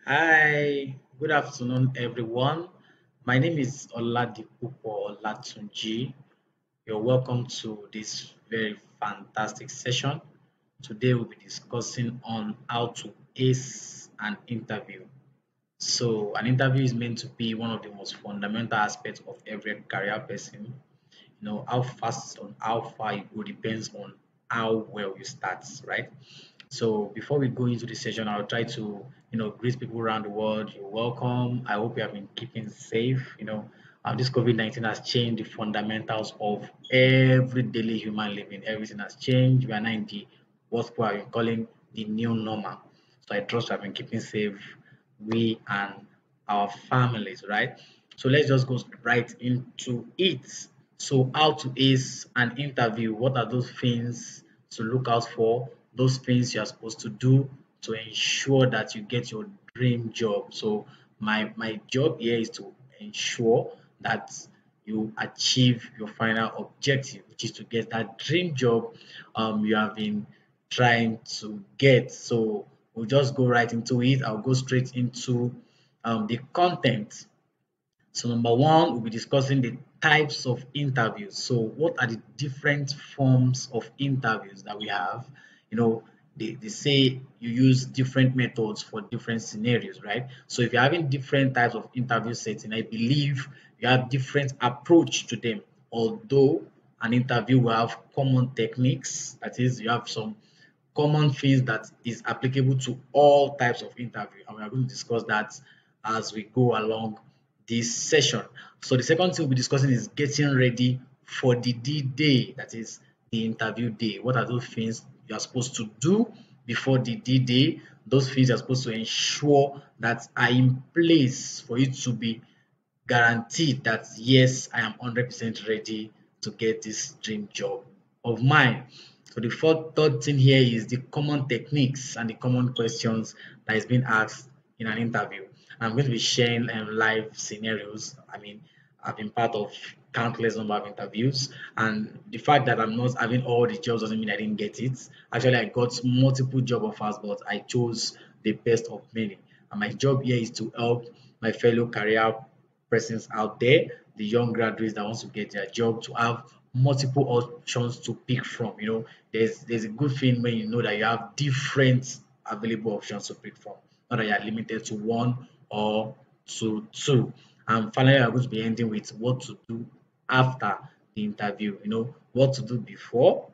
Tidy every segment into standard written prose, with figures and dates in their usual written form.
Hi, good afternoon, everyone. My name is Oladipupo Olatunji. You're welcome to this very fantastic session. Today, we'll be discussing on how to ace an interview. So, an interview is meant to be one of the most fundamental aspects of every career person. How fast and how far you go depends on how well you start, right? So before we go into the session, I'll try to, greet people around the world. You're welcome. I hope you have been keeping safe. This COVID-19 has changed the fundamentals of every daily human living. Everything has changed. We are now in the what people are calling the new normal. So I trust you have been keeping safe, we and our families, right? So let's just go right into it. So how to ace an interview? What are those things to look out for? Those things you are supposed to do to ensure that you get your dream job. So my job here is to ensure that you achieve your final objective, which is to get that dream job you have been trying to get. So we'll just go right into it. I'll go straight into the content. So number one, we'll be discussing the types of interviews. So what are the different forms of interviews that we have? You know, they say you use different methods for different scenarios, right? So if you're having different types of interview setting, I believe you have different approach to them. Although an interview will have common techniques, that is, you have some common things that is applicable to all types of interview, and we are going to discuss that as we go along this session. So the second thing we'll be discussing is getting ready for the D-Day, that is the interview day. What are those things you are supposed to do before the D-Day? Those things you're supposed to ensure that are in place for you to be guaranteed that yes, I am 100% ready to get this dream job of mine. So the third thing here is the common techniques and the common questions that is being asked in an interview. I'm going to be sharing live scenarios. I mean, I've been part of countless number of interviews, and the fact that I'm not having all the jobs doesn't mean I didn't get it. Actually, I got multiple job offers, but I chose the best of many. And my job here is to help my fellow career persons out there, the young graduates that wants to get their job, to have multiple options to pick from. There's a good thing when you know that you have different available options to pick from, not that you are limited to one or to two. And finally, I'm going to be ending with what to do after the interview. What to do before,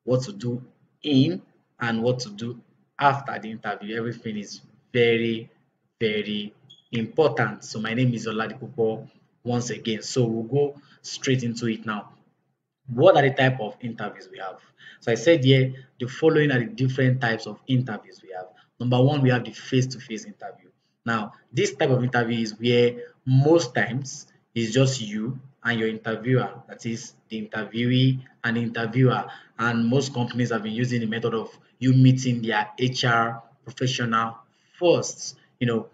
what to do in, and what to do after the interview. Everything is very, very important. So my name is Oladipupo once again. So we'll go straight into it now. What are the type of interviews we have? So I said here, the following are the different types of interviews we have. Number one, we have the face-to-face interview. Now, this type of interview is where most times it's just you and your interviewer, that is the interviewee and the interviewer. And most companies have been using the method of you meeting their HR professional first. The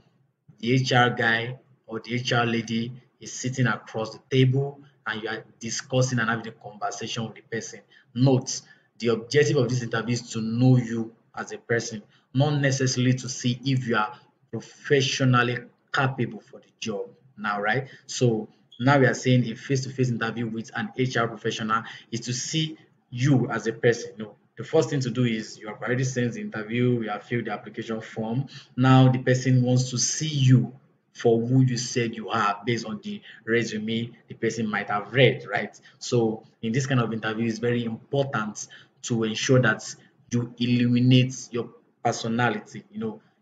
HR guy or the HR lady is sitting across the table and you are discussing and having a conversation with the person. Note, the objective of this interview is to know you as a person, not necessarily to see if you are professionally capable for the job. Now, right? So now we are saying a face-to-face interview with an HR professional is to see you as a person. No, the first thing to do is you have already sent the interview, you have filled the application form. Now the person wants to see you for who you said you are based on the resume the person might have read, right? So in this kind of interview, it's very important to ensure that you illuminate your personality.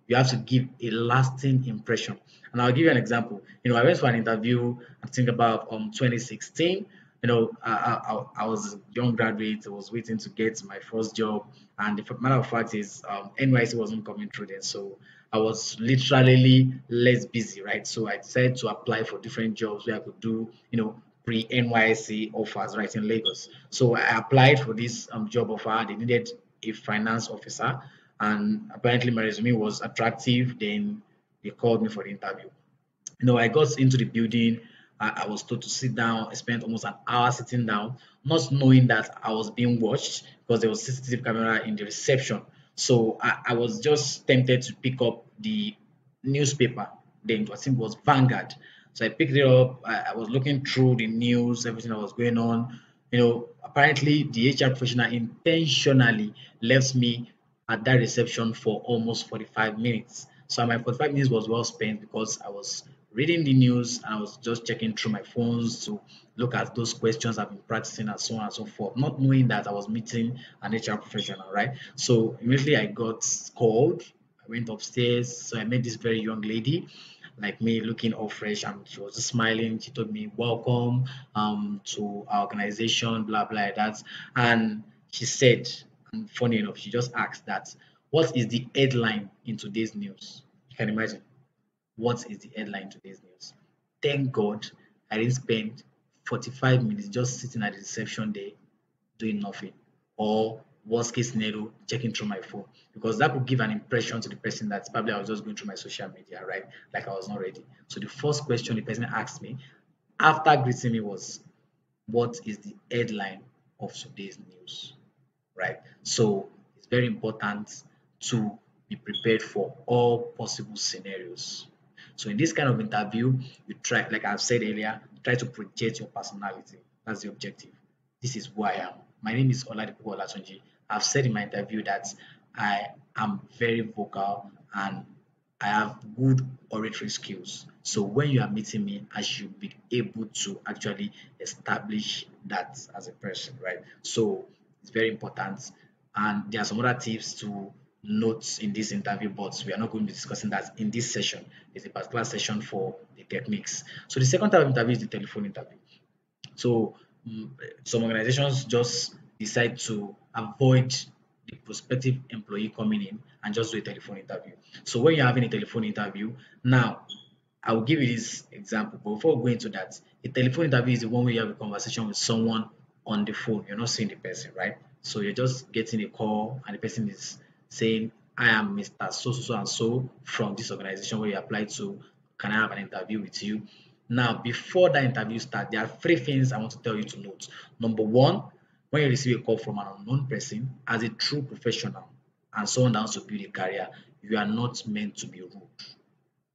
You have to give a lasting impression. And I'll give you an example. I went for an interview, I think about 2016. I was a young graduate. I was waiting to get my first job, and the matter of fact is, NYC wasn't coming through then, so I was literally less busy, right? So I decided to apply for different jobs where I could do, pre NYC offers right in Lagos. So I applied for this job offer. They needed a finance officer, and apparently my resume was attractive. Then they called me for the interview. I got into the building. I was told to sit down. I spent almost an hour sitting down, not knowing that I was being watched because there was CCTV camera in the reception. So I was just tempted to pick up the newspaper. Then I think it was Vanguard. So I picked it up. I was looking through the news, everything that was going on. Apparently the HR professional intentionally left me at that reception for almost 45 minutes. So my 45 minutes was well spent because I was reading the news and I was just checking through my phones to look at those questions I've been practicing and so on and so forth, not knowing that I was meeting an HR professional, right? So immediately I got called. I went upstairs. So I met this very young lady, like me, looking all fresh, and she was just smiling. She told me, "Welcome to our organization," blah blah like that. And she said, and funny enough, she just asked that, "What is the headline in today's news?" You can imagine. What is the headline in today's news? Thank God I didn't spend 45 minutes just sitting at the reception there doing nothing, or worst case scenario, checking through my phone, because that could give an impression to the person that probably I was just going through my social media, right? Like I was not ready. So the first question the person asked me after greeting me was, "What is the headline of today's news?" Right? So it's very important to be prepared for all possible scenarios. So in this kind of interview, you try, like I've said earlier, try to project your personality. That's the objective. This is who I am. My name is Oladipo Olatunji. I've said in my interview that I am very vocal and I have good oratory skills. So when you are meeting me, I should be able to actually establish that as a person, right? So it's very important. And there are some other tips to note in this interview, but we are not going to be discussing that in this session. It's a particular session for the techniques. So the second type of interview is the telephone interview. So some organizations just decide to avoid the prospective employee coming in and just do a telephone interview. So when you're having a telephone interview, now I will give you this example. But before we go into that, a telephone interview is the one where you have a conversation with someone on the phone. You're not seeing the person, right? So you're just getting a call and the person is saying, "I am Mr. So so so and so from this organization where you applied to. Can I have an interview with you?" Now, before that interview starts, there are three things I want to tell you to note. Number one, when you receive a call from an unknown person, as a true professional and someone that wants to build a career, you are not meant to be rude,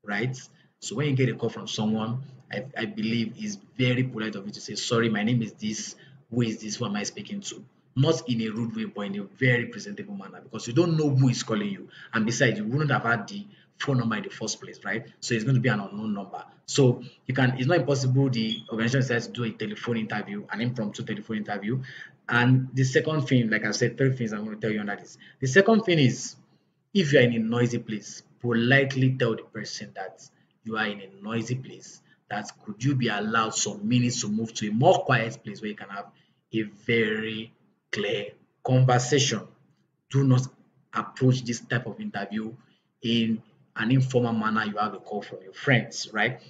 right? So when you get a call from someone, I believe it's very polite of you to say, "Sorry, my name is this. Who is this? Who am I speaking to?" Not in a rude way, but in a very presentable manner, because you don't know who is calling you. And besides, you wouldn't have had the phone number in the first place, right? So it's going to be an unknown number. So it's not impossible the organization decides to do a telephone interview, an impromptu telephone interview. And the second thing, like I said, three things I'm going to tell you on that is the second thing is, if you are in a noisy place, politely tell the person that you are in a noisy place, that could you be allowed some minutes to move to a more quiet place where you can have a very clear conversation. Do not approach this type of interview in an informal manner. You have a call from your friends, right?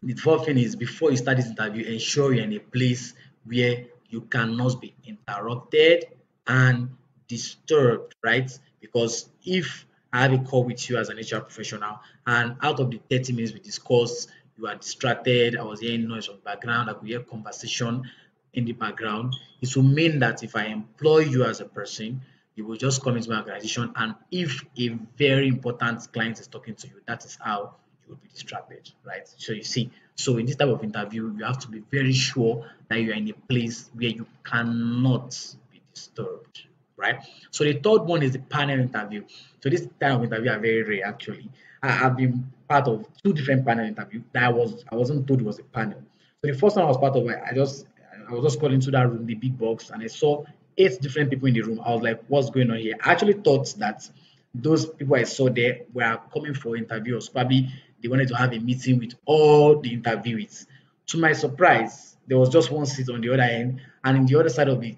The fourth thing is, before you start this interview, ensure you're in a place where you cannot be interrupted and disturbed, right? Because if I have a call with you as an HR professional and out of the 30 minutes we discussed, you are distracted, I was hearing noise from the background, I could hear conversation in the background, it will mean that if I employ you as a person, you will just come into my organization, and if a very important client is talking to you, that is how you will be distracted, right? So you see, so in this type of interview, you have to be very sure that you are in a place where you cannot be disturbed, right? So the third one is the panel interview. So this type of interview are very rare actually. Have been part of two different panel interviews that I wasn't told it was a panel. So the first one I was part of, I was just called into that room, the big box, and I saw eight different people in the room. I was like, "What's going on here?" I actually thought that those people I saw there were coming for interviews. Probably they wanted to have a meeting with all the interviewees. To my surprise, there was just one seat on the other end, and in the other side of the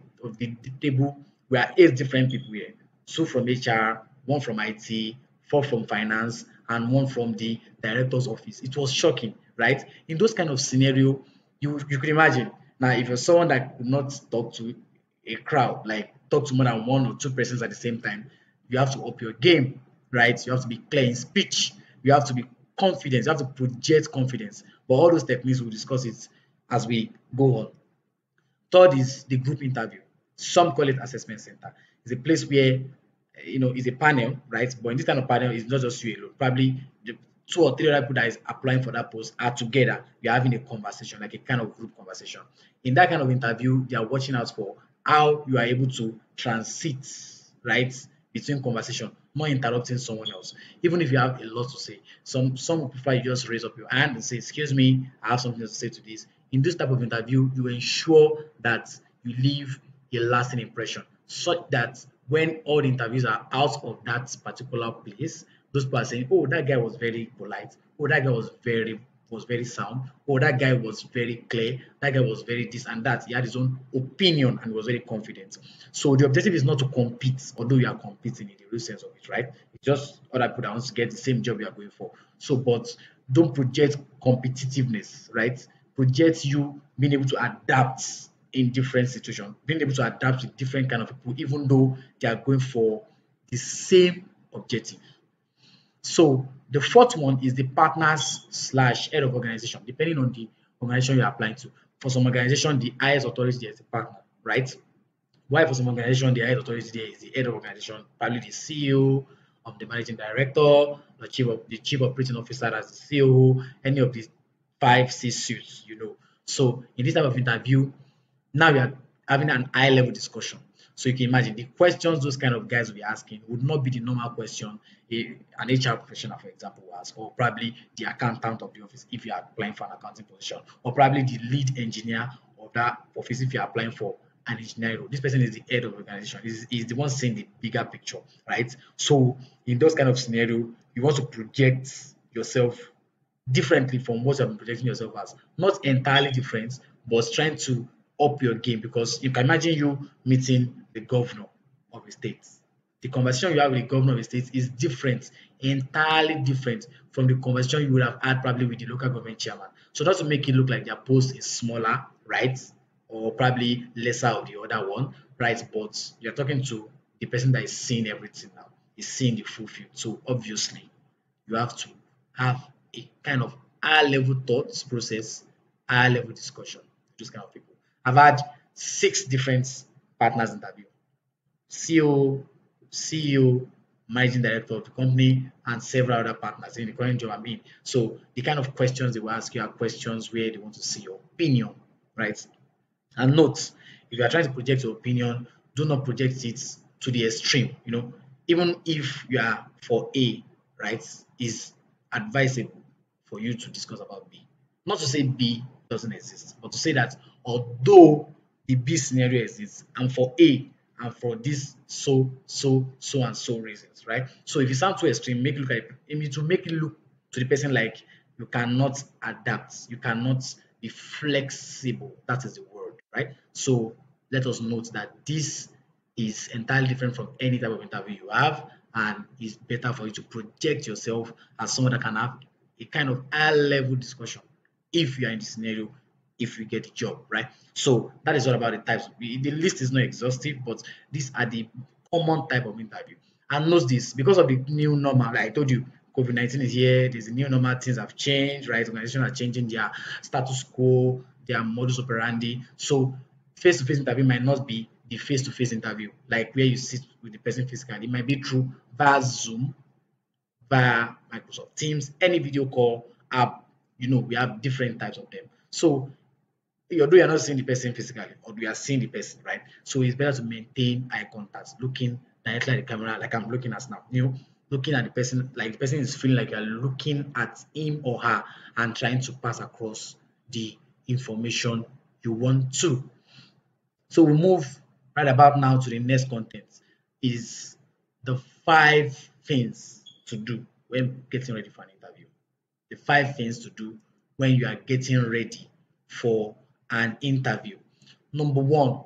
table were eight different people here. Two from HR, one from IT, four from finance, and one from the director's office. It was shocking, right? In those kind of scenario, you could imagine. Now, if you're someone that could not talk to a crowd, like talk to more than one or two persons at the same time, you have to up your game, right? You have to be clear in speech. You have to be confident. You have to project confidence. But all those techniques, we'll discuss it as we go on. Third is the group interview. Some call it assessment center. It's a place where it's a panel, right? But in this kind of panel, it's not just you alone. Probably two or three other people that is applying for that post are together. You're having a conversation, like a kind of group conversation. In that kind of interview, they are watching out for how you are able to transit, right, between conversation, not interrupting someone else. Even if you have a lot to say, some will prefer you just raise up your hand and say, "Excuse me, I have something to say to this." In this type of interview, you ensure that you leave a lasting impression, such that when all the interviews are out of that particular place, those people are saying, "Oh, that guy was very polite. Oh, that guy was very sound. Oh, that guy was very clear. That guy was very this and that. He had his own opinion and was very confident." So the objective is not to compete, although you are competing in the real sense of it, right? It's just other people that want to get the same job you are going for. So, but don't project competitiveness, right? Project you being able to adapt in different situations, being able to adapt with different kind of people, even though they are going for the same objective. So the fourth one is the partners slash head of organization, depending on the organization you're applying to. For some organization, the highest authority there is the partner, right? Why for some organization, the highest authority there is the head of organization, probably the CEO, the managing director, the chief operating officer as the CEO, any of these five, six suits, So in this type of interview, now we are having an high level discussion. So you can imagine the questions those kind of guys will be asking would not be the normal question an HR professional, for example, will ask, or probably the accountant of the office if you are applying for an accounting position, or probably the lead engineer of that office if you are applying for an engineering role. This person is the head of the organization, is the one seeing the bigger picture, right? So in those kind of scenario, you want to project yourself differently from what you have been projecting yourself as. Not entirely different, but trying to up your game, because you can imagine you meeting the governor of a state. The conversation you have with the governor of a state is different, entirely different from the conversation you would have had probably with the local government chairman. So that's to make it look like their post is smaller, right? Or probably lesser of the other one, right? But you're talking to the person that is seeing everything now, is seeing the full field. So obviously, you have to have a kind of high level thoughts process, high level discussion with those kind of people. I've had 6 different partners interview: CEO, CEO, managing director of the company, and several other partners in the current job I'm in. So the kind of questions they will ask you are questions where they want to see your opinion, right? And note, if you are trying to project your opinion, do not project it to the extreme. Even if you are for A, right, is advisable for you to discuss about B. Not to say B doesn't exist, but to say that although the B scenario exists, and for A and for this so and so reasons, right? So if you sound too extreme, make it look like it will make it look to the person like you cannot adapt, you cannot be flexible. That is the word, right? So let us note that this is entirely different from any type of interview you have, and it's better for you to project yourself as someone that can have a kind of high level discussion if you are in the scenario, if you get the job, right? So that is all about the types. The list is not exhaustive, but these are the common type of interview. And note this, because of the new normal, like I told you, COVID-19 is here, there's a new normal, things have changed, right? Organizations are changing their status quo, their modus operandi. So face-to-face interview might not be the face-to-face interview, like where you sit with the person physically. It might be through via Zoom, via Microsoft Teams, any video call app. We have different types of them. So although you're not seeing the person physically, or we are seeing the person, right? So it's better to maintain eye contact, looking directly at the camera, like I'm looking at now. Looking at the person, like the person is feeling like you're looking at him or her and trying to pass across the information you want to. So we move right about now to the next content, is the 5 things to do when getting ready for an interview. The 5 things to do when you are getting ready for an interview. Number one,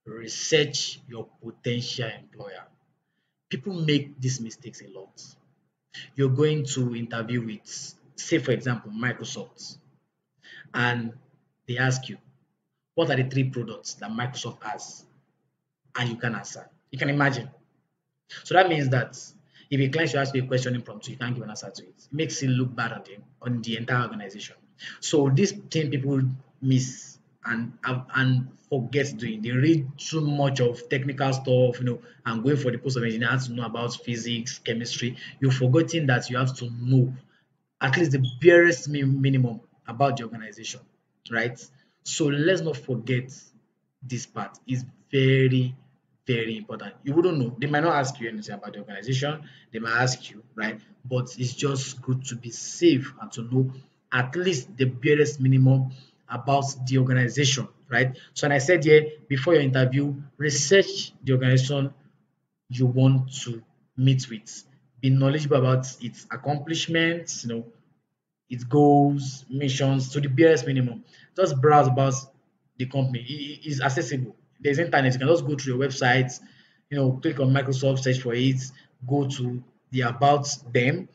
research your potential employer. People make these mistakes a lot. You're going to interview with, say, for example, Microsoft, and they ask you, what are the 3 products that Microsoft has? And you can answer. You can imagine. So that means that if a client should ask you a question impromptu, you can't give an answer to it. It makes it look bad on the entire organization. So this thing people miss and forget doing. They read too much of technical stuff, and going for the post of engineer to know about physics, chemistry. You're forgetting that you have to know at least the barest minimum about the organization, right? So let's not forget this part is very, very important. You wouldn't know. They might not ask you anything about the organization. They might ask you, right? But it's just good to be safe and to know at least the barest minimum about the organization, right? So, and I said here before your interview, research the organization you want to meet with. Be knowledgeable about its accomplishments, its goals, missions to the barest minimum. Just browse about the company. It is accessible. There's internet. You can just go to your website, click on Microsoft, search for it, go to the about them,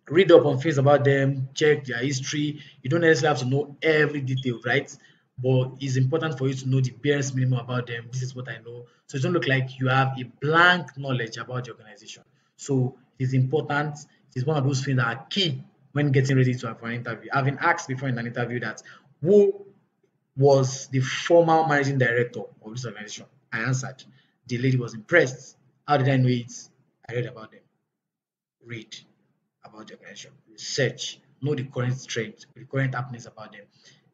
read up on things about them, check their history. You don't necessarily have to know every detail, right? But it's important for you to know the barest minimum about them. This is what I know. So it don't look like you have a blank knowledge about the organization. So it is important. It is one of those things that are key when getting ready to have an interview. I've been asked before in an interview that who was the former managing director of this organization. I answered. The lady was impressed. How did I know it? I read about them. Read about the organization, research, know the current trends, the current happenings about them.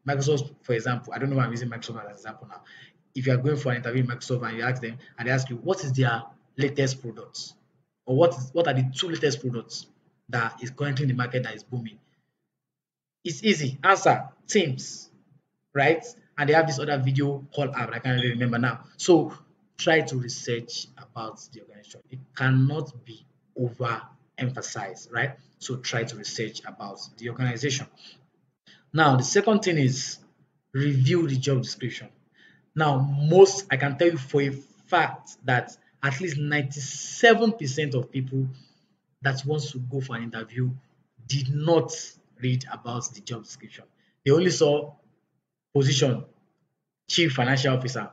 Microsoft, for example, I don't know why I'm using Microsoft as an example now. If you are going for an interview in Microsoft and you ask them and they ask you what is their latest products, or what are the two latest products that is currently in the market that is booming, it's easy. Answer Teams, right? And they have this other video call app. I can't really remember now. So try to research about the organization. It cannot be overemphasized, right? So try to research about the organization. Now, the second thing is review the job description. Now, I can tell you for a fact that at least 97% of people that wants to go for an interview did not read about the job description. They only saw position, chief financial officer,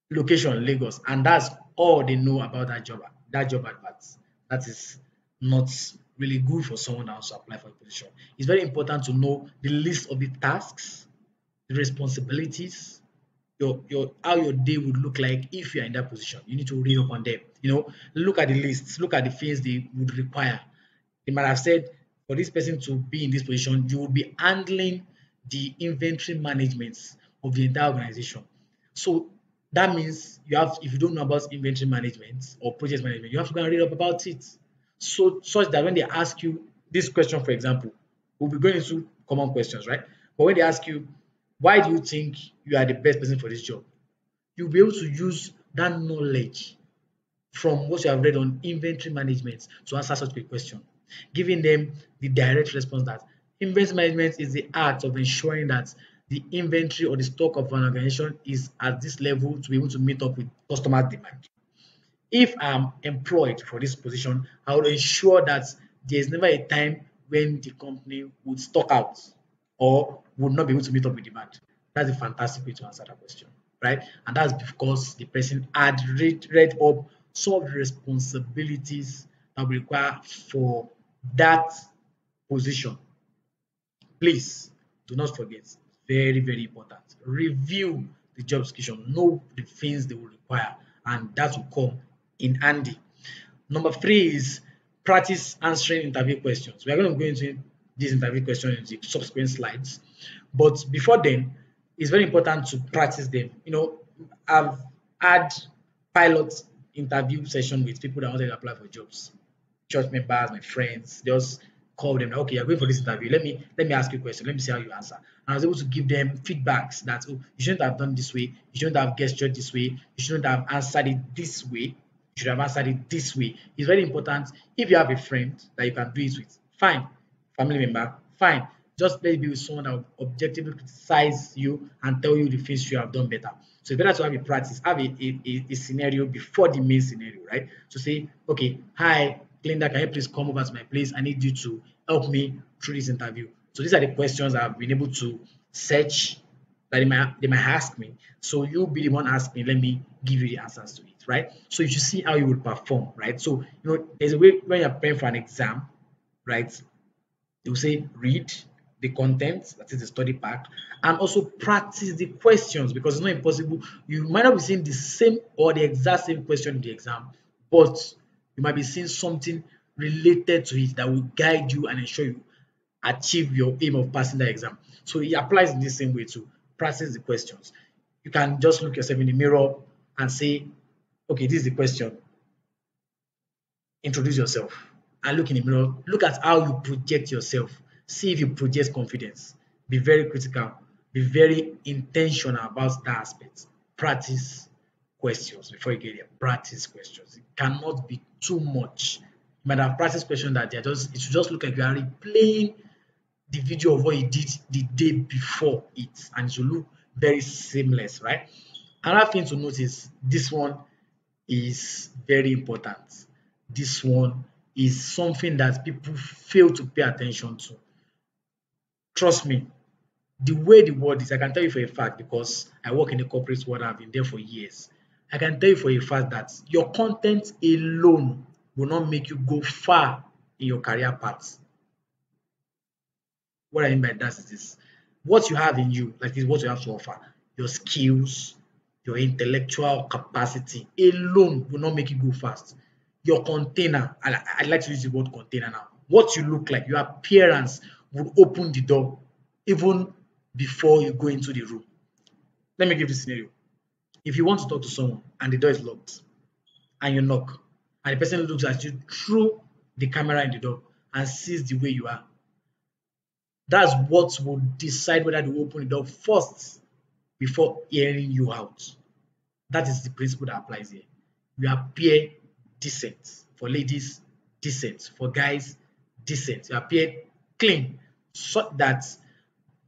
location, Lagos, and that's all they know about that job advert. That is not really good for someone that wants to apply for a position. It's very important to know the list of the tasks, the responsibilities, your how your day would look like if you're in that position. You need to read up on them. Look at the lists, look at the things they would require. They might have said for this person to be in this position, you will be handling the inventory management of the entire organization. So that means if you don't know about inventory management or project management, you have to go and read up about it. So such that when they ask you this question, for example, we'll be going into common questions, right? But when they ask you, why do you think you are the best person for this job? You'll be able to use that knowledge from what you have read on inventory management to answer such a question, giving them the direct response that inventory management is the art of ensuring that the inventory or the stock of an organization is at this level to be able to meet up with customer demand. If I'm employed for this position, I will ensure that there is never a time when the company would stock out or would not be able to meet up with demand. That's a fantastic way to answer that question, right? And that's because the person had read up some of the responsibilities that we require for that position. Please do not forget, very, very important. Review the job description, know the things they will require, and that will come in handy. Number 3 is practice answering interview questions. We are going to go into this interview question in the subsequent slides. But before then, it's very important to practice them. I've had pilot interview session with people that wanted to apply for jobs, church members, my friends. Just call them, okay, you're going for this interview. Let me ask you a question. Let me see how you answer. And I was able to give them feedbacks that, oh, you shouldn't have done this way. You shouldn't have gestured this way. You shouldn't have answered it this way. You should have answered it this way. It's very important. If you have a friend that you can do it with, fine. Family member, fine. Just let it be with someone that will objectively criticize you and tell you the things you have done better. So it's better to have a practice, have a scenario before the main scenario, right? To say, okay, hi, Glenda, can you please come over to my place? I need you to help me through this interview. So these are the questions I've been able to search that they might ask me. So you'll be the one asking, let me give you the answers to it, right? So you should see how you will perform, right? So, there's a way when you're preparing for an exam, right? They will say read the content, that is the study part, and also practice the questions, because it's not impossible. You might not be seeing the same or the exact same question in the exam, but you might be seeing something related to it that will guide you and ensure you achieve your aim of passing that exam. So it applies in the same way to practice the questions. You can just look yourself in the mirror and say, okay, this is the question. Introduce yourself and look in the mirror. Look at how you project yourself. See if you project confidence. Be very critical. Be very intentional about that aspect. Practice questions before you get there. Practice questions. It cannot be too much. You might have practice questions that it should just look like you are replaying the video of what you did the day before it, and it should look very seamless, right? Another thing to notice, this one is very important. This one is something that people fail to pay attention to. Trust me, the way the world is, I can tell you for a fact because I work in the corporate world, I've been there for years. I can tell you for a fact that your content alone will not make you go far in your career path. What I mean by that is this: what you have in you, like this, what you have to offer, your skills, your intellectual capacity alone will not make you go fast. Your container, I like to use the word container now. What you look like, your appearance will open the door even before you go into the room. Let me give you a scenario. If you want to talk to someone and the door is locked and you knock and the person looks at you through the camera in the door and sees the way you are, that's what will decide whether they open the door first before hearing you out. That is the principle that applies here. You appear decent. For ladies, decent. For guys, decent. You appear clean so that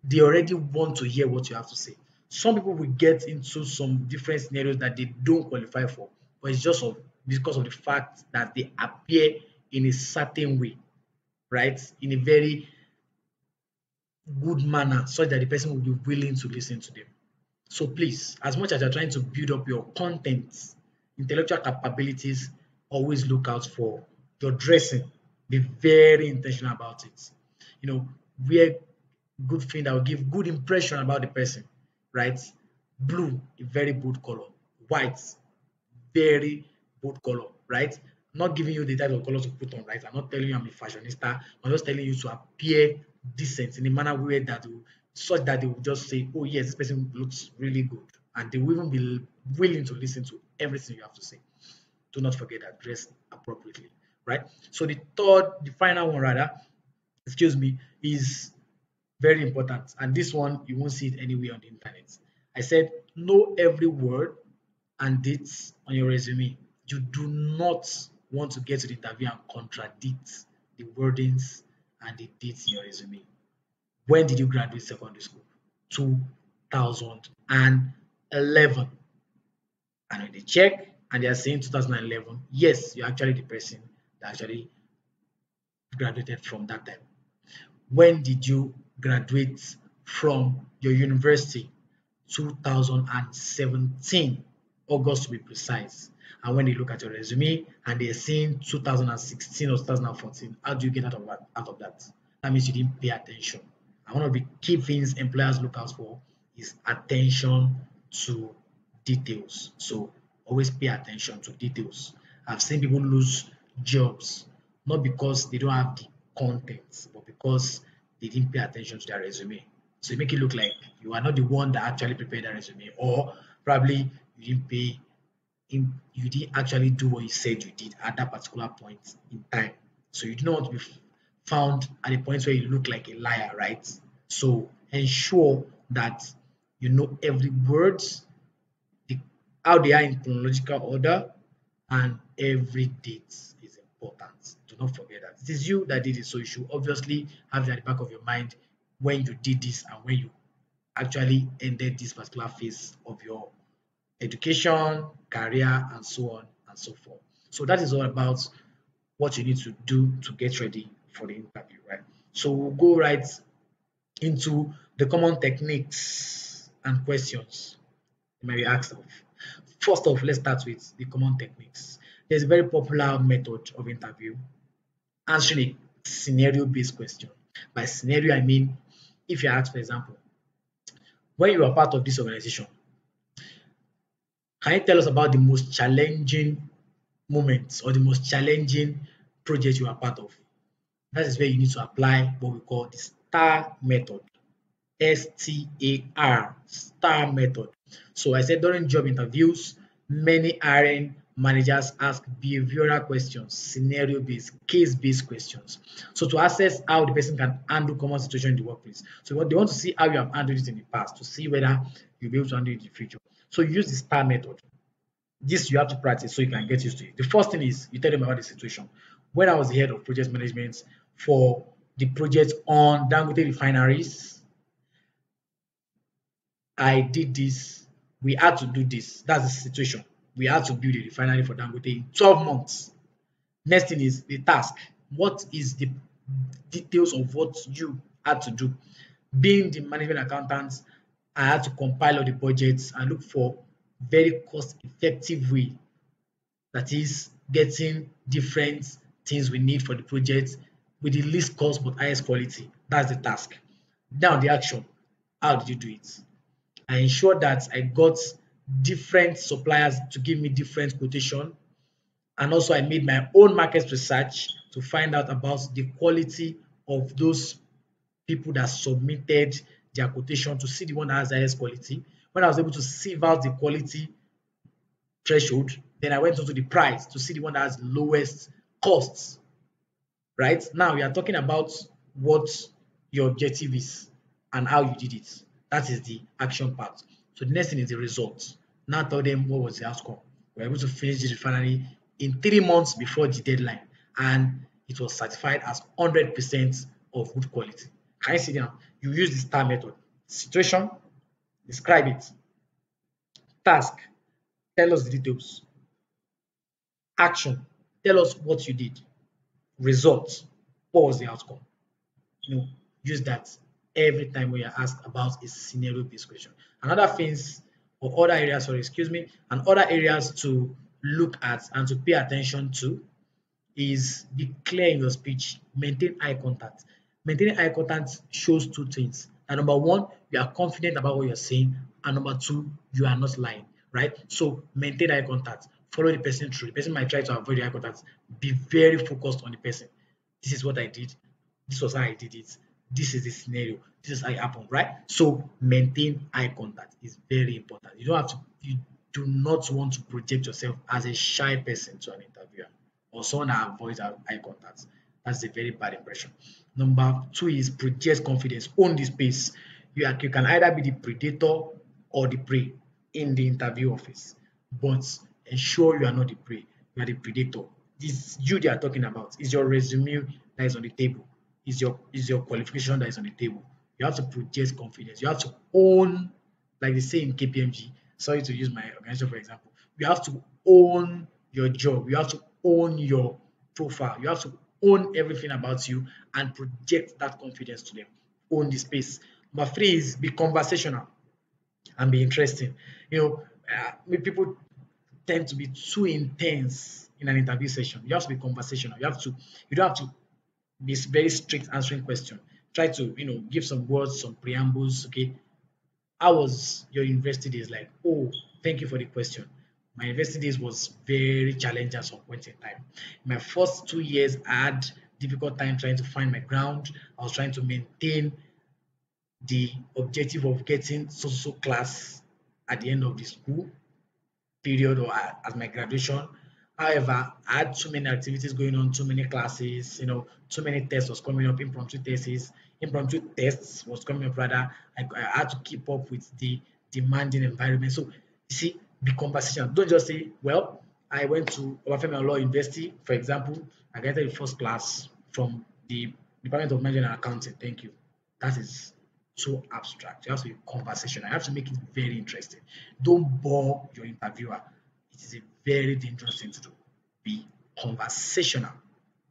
they already want to hear what you have to say. Some people will get into some different scenarios that they don't qualify for, but it's just because of the fact that they appear in a certain way, right? In a very good manner, such that the person will be willing to listen to them. So please, as much as you're trying to build up your content, intellectual capabilities, always look out for your dressing. Be very intentional about it. Wear good thing that will give good impression about the person, right? Blue, a very bold color. White, very bold color, right? Not giving you the type of colors to put on, right? I'm not telling you I'm a fashionista. I'm just telling you to appear decent in a manner where that will, such that they will just say, oh yes, this person looks really good, and they will even be willing to listen to everything you have to say. Do not forget that, dress appropriately, right? So the final one rather, excuse me, is very important, and this one you won't see it anywhere on the internet. I said know every word and dates on your resume. You do not want to get to the interview and contradict the wordings and the dates in your resume. When did you graduate secondary school? 2011. And when they check and they are saying 2011, yes, you're actually the person that actually graduated from that time. When did you graduate from your university? 2017, August to be precise. And when they look at your resume and they're saying 2016 or 2014, how do you get out of that? That means you didn't pay attention. And one of the key things employers look out for is attention to details. So always pay attention to details. I've seen people lose jobs not because they don't have the content, but because they didn't pay attention to their resume. So you make it look like you are not the one that actually prepared that resume, or probably you didn't actually do what you said you did at that particular point in time. So you do not want to be found at a point where you look like a liar, right? So ensure that you know every word, how they are in chronological order, and every date is important. Do not forget that. It is you that did it, so you should obviously have it at the back of your mind when you did this and when you actually ended this particular phase of your education, career, and so on and so forth. So that is all about what you need to do to get ready for the interview, right? So we'll go right into the common techniques and questions you may be asked of. First off, let's start with the common techniques. There's a very popular method of interview, answering a scenario-based question. By scenario, I mean if you're asked, for example, when you are part of this organization, can you tell us about the most challenging moments or the most challenging project you are part of? That is where you need to apply what we call the STAR method. STAR, STAR method. So I said during job interviews, many hiring managers ask behavioral questions, scenario-based, case-based questions. So to assess how the person can handle common situation in the workplace. So what they want to see how you have handled it in the past to see whether you'll be able to handle it in the future. So you use the STAR method. This you have to practice so you can get used to it. The first thing is you tell them about the situation. When I was the head of project management for the project on Dangote refineries, I did this. We had to do this. That's the situation. We had to build a refinery for Dangote in 12 months. Next thing is the task. What is the details of what you had to do? Being the management accountant, I had to compile all the budgets and look for very cost-effective way, that is getting different things we need for the project with the least cost but highest quality. That's the task. Now the action. How did you do it? I ensured that I got different suppliers to give me different quotation, and also I made my own market research to find out about the quality of those people that submitted their quotation to see the one that has the highest quality. When I was able to sieve out the quality threshold, then I went on to the price to see the one that has lowest costs. Right now we are talking about what your objective is and how you did it. That is the action part. So the next thing is the results. Now tell them what was the outcome. We were able to finish the refinery in 3 months before the deadline, and it was certified as 100% of good quality. Can you see now? You use the STAR method. Situation, describe it. Task, tell us the details. Action, tell us what you did. Result, what was the outcome? Use that every time when you're asked about a scenario-based question. Another things or other areas, sorry, excuse me, and other areas to look at and to pay attention to is be clear in your speech, maintain eye contact. Maintaining eye contact shows two things. And number one, you are confident about what you're saying, and number two, you are not lying, right? So maintain eye contact, follow the person through. The person might try to avoid the eye contact. Be very focused on the person. This is what I did. This was how I did it. This is the scenario. This is how it happened, right? So maintain eye contact is very important. You do not want to project yourself as a shy person to an interviewer or someone that avoids eye contact. That's a very bad impression. Number two is project confidence. Own the space. You can either be the predator or the prey in the interview office, but ensure you are not the prey. You are the predator. This you they are talking about is your resume that is on the table. Is your qualification that is on the table. You have to project confidence. You have to own, like they say in KPMG. Sorry to use my organization for example. You have to own your job. You have to own your profile. You have to own everything about you and project that confidence to them. Own the space. Number three is be conversational and be interesting. People tend to be too intense in an interview session. You have to be conversational. You don't have to be very strict answering question. Try to, give some words, some preambles. Okay, how was your university days like? Oh, thank you for the question. My university days was very challenging at some point in time. My first 2 years, I had difficult time trying to find my ground. I was trying to maintain the objective of getting so class at the end of the school period or as my graduation. However, I had too many activities going on, too many classes, too many tests was coming up, impromptu tests was coming up rather. I had to keep up with the demanding environment. So you see, be conversational. Don't just say, well, I went to Obafemi Law University, for example, I got the first class from the Department of Management and Accounting. Thank you. That is so abstract. You have to be conversational. You have to make it very interesting. Don't bore your interviewer. It is a very dangerous thing to do. Be conversational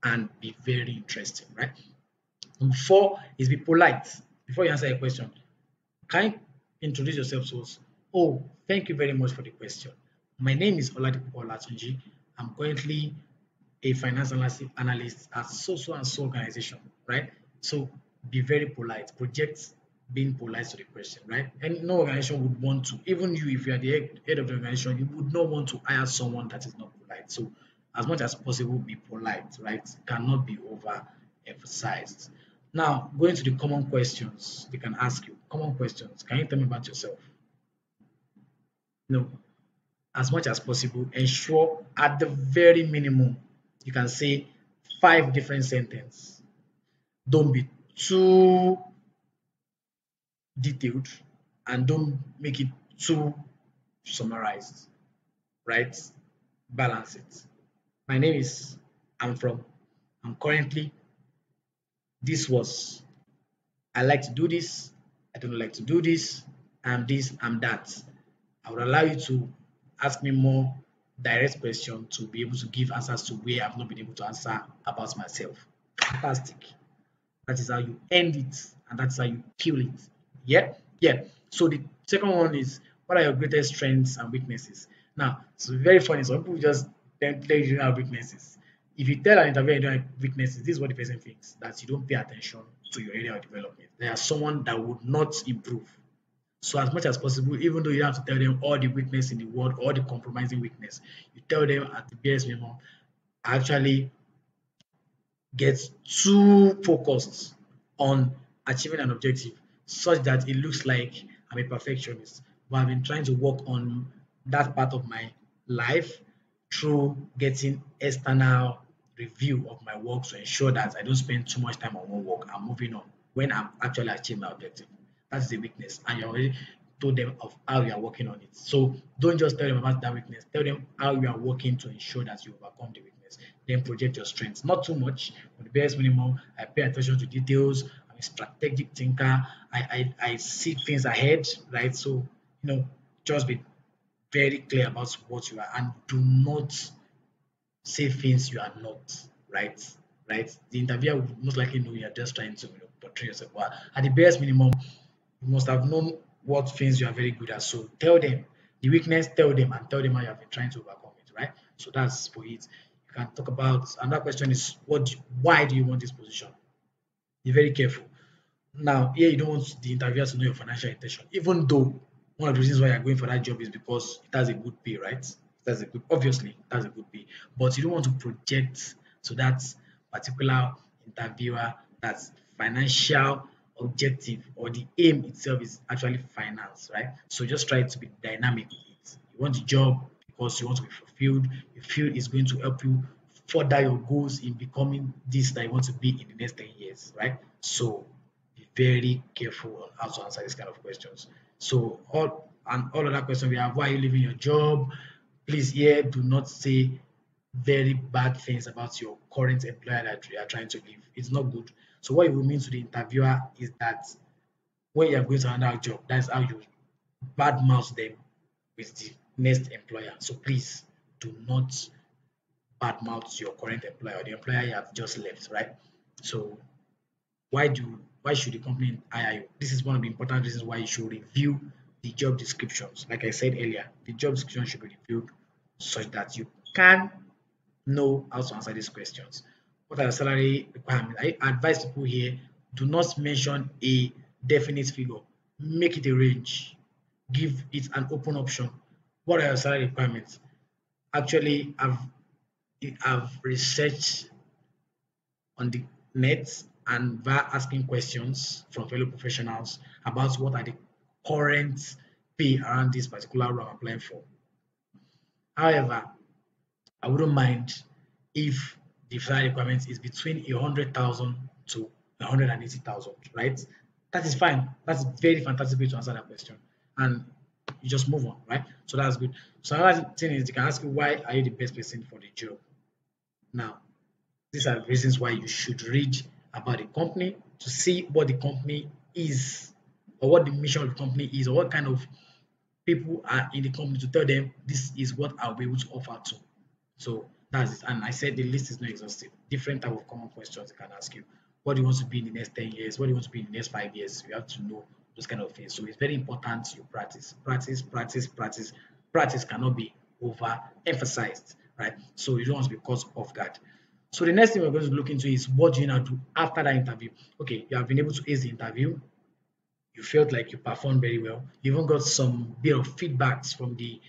and be very interesting, right? Number four is be polite. Before you answer a question, can you introduce yourself to us? Oh, thank you very much for the question. My name is Oladipo Olatunji. I'm currently a finance analyst at so and so organization, right? So be very polite. Project being polite to the person, right? And no organization would want to, even you, if you are the head of the organization, you would not want to hire someone that is not polite. So as much as possible, be polite, right? Cannot be over emphasized. Now, going to the common questions they can ask you. Common questions. Can you tell me about yourself? No, as much as possible, ensure at the very minimum you can say 5 different sentences. Don't be too detailed and don't make it too summarized, right? Balance it. My name is, I'm from, I'm currently, this was, I like to do this, I don't like to do this, I'm this, I'm that. I would allow you to ask me more direct questions to be able to give answers to where I've not been able to answer about myself. Fantastic. That is how you end it, and that's how you kill it. Yeah, yeah. So the second one is, what are your greatest strengths and weaknesses? Now, it's very funny. Some people just tell you don't have weaknesses. If you tell an interviewer you don't have weaknesses, this is what the person thinks, that you don't pay attention to your area of development. They are someone that would not improve. So as much as possible, even though you don't have to tell them all the weakness in the world, all the compromising weakness, you tell them at the bare minimum, actually get too focused on achieving an objective such that it looks like I'm a perfectionist. But I've been trying to work on that part of my life through getting external review of my work to ensure that I don't spend too much time on one work. I'm moving on when I'm actually achieving my objective. That's the weakness, and you already told them of how you are working on it. So don't just tell them about that weakness. Tell them how you are working to ensure that you overcome the weakness. Then project your strengths. Not too much, but the bare minimum. I pay attention to details. I'm a strategic thinker. I see things ahead, right? So just be very clear about what you are, and do not say things you are not, right? Right? The interviewer will most likely know you are just trying to portray yourself. But at the bare minimum, you must have known what things you are very good at. So tell them the weakness, tell them, and tell them how you have been trying to overcome it, right? So that's for it. You can talk about another question is why do you want this position? Be very careful. Now, here you don't want the interviewer to know your financial intention, even though one of the reasons why you're going for that job is because it has a good pay, right? Obviously, it has a good pay, but you don't want to project to that particular interviewer that financial objective or the aim itself is actually finance, right? So just try to be dynamic with it. You want the job because you want to be fulfilled. You feel it's going to help you further your goals in becoming this that you want to be in the next 10 years, right? So be very careful on how to answer these kind of questions. So all other questions we have, why are you leaving your job? Please here do not say very bad things about your current employer that you are trying to leave. It's not good. So what it will mean to the interviewer is that when you are going to another job, that's how you badmouth them with the next employer. So please do not badmouth your current employer or the employer you have just left, right? So why should the company hire you? This is one of the important reasons why you should review the job descriptions. Like I said earlier, the job description should be reviewed such that you can know how to answer these questions. What are the salary requirements? I advise people here, do not mention a definite figure. Make it a range. Give it an open option. What are your salary requirements? Actually, I've researched on the net and via asking questions from fellow professionals about what are the current pay around this particular role I'm applying for. However, I wouldn't mind if the salary requirement is between 100,000 to 180,000, right? That is fine. That's very fantastic way to answer that question. And you just move on, right? So that's good. So another thing is they can ask you, why are you the best person for the job? Now, these are reasons why you should read about the company to see what the company is, or what the mission of the company is, or what kind of people are in the company, to tell them this is what I'll be able to offer to. So that's it. And I said the list is not exhaustive. Different type of common questions they can ask you. What do you want to be in the next 10 years? What do you want to be in the next 5 years? You have to know those kind of things. So it's very important you practice. Practice, practice, practice. Practice cannot be overemphasized, right? So you don't want to be caught off guard. So the next thing we're going to look into is, what do you now do after that interview? Okay, you have been able to ace the interview. You felt like you performed very well. You even got some bit of feedbacks from the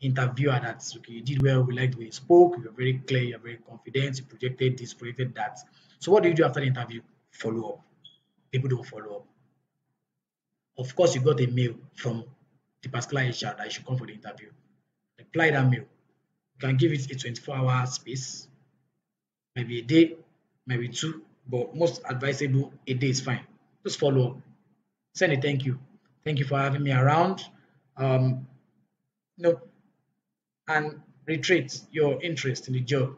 interviewer that okay, you did well, we liked the way you spoke, you're very clear, you're very confident, you projected this, projected that. So what do you do after the interview? Follow up. People don't follow up. Of course, you got a mail from the particular HR that you should come for the interview. Reply that mail. You can give it a 24-hour space, maybe a day, maybe two, but most advisable, a day is fine. Just follow up. Send a thank you. Thank you for having me around. Um, no, and reiterate your interest in the job.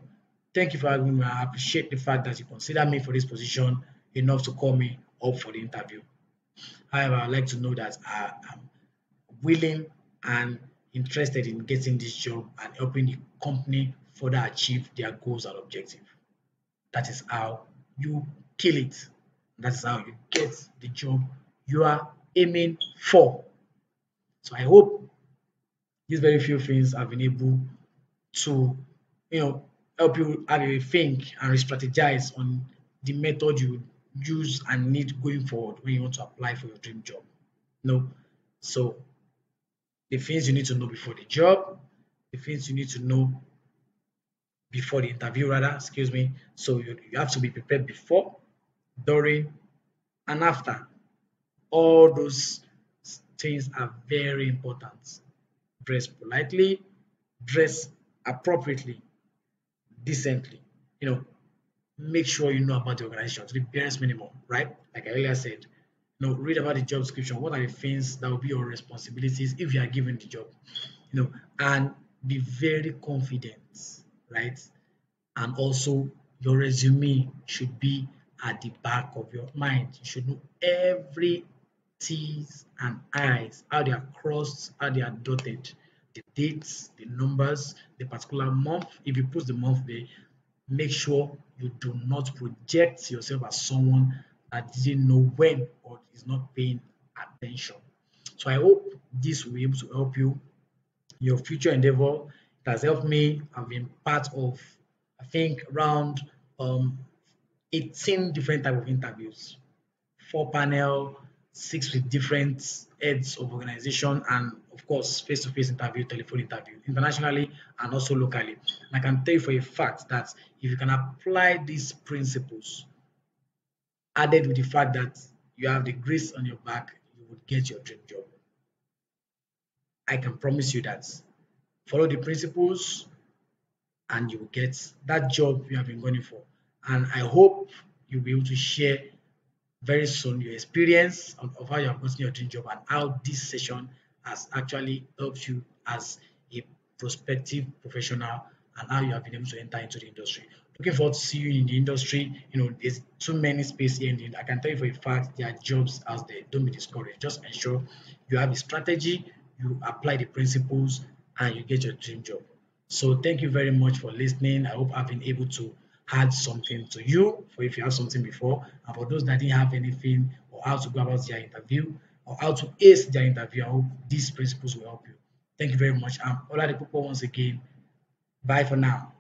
Thank you for having me. I appreciate the fact that you consider me for this position enough to call me up for the interview. However, I'd like to know that I am willing and interested in getting this job and helping the company further achieve their goals and objectives. That is how you kill it. That is how you get the job you are aiming for. So I hope these very few things have been able to, you know, help you have a think and re-strategize on the method you use and need going forward when you want to apply for your dream job. No, so the things you need to know before the job, the things you need to know before the interview, rather, excuse me. So you have to be prepared before, during, and after. All those things are very important. Dress politely, dress appropriately, decently. You know, make sure you know about the organization to the barest minimum, right? Like I earlier said, read about the job description. What are the things that will be your responsibilities if you are given the job? And be very confident, right? And also, your resume should be at the back of your mind. You should know every T's and I's, how they are crossed, how they are dotted, the dates, the numbers, the particular month. If you put the month there, make sure you do not project yourself as someone that didn't know when or is not paying attention. So I hope this will be able to help you in your future endeavor. It has helped me. I've been part of, I think, around 18 different type of interviews, 4 panel, 6 with different heads of organization, and of course, face-to-face interview, telephone interview, internationally and also locally. And I can tell you for a fact that if you can apply these principles, added with the fact that you have the grace on your back, you would get your dream job. I can promise you that. Follow the principles, and you will get that job you have been going for. And I hope you'll be able to share very soon your experience of how you have gotten your dream job and how this session has actually helped you as a prospective professional and how you have been able to enter into the industry. Looking forward to see you in the industry. There's too many space here. I can tell you for a fact there are jobs out there. Don't be discouraged. Just ensure you have a strategy, you apply the principles, and you get your dream job. So thank you very much for listening. I hope I've been able to add something to you for if you have something before, and for those that didn't have anything or how to go about their interview or how to ace their interview. I hope these principles will help you. Thank you very much. I'm Oladipupo once again. Bye for now.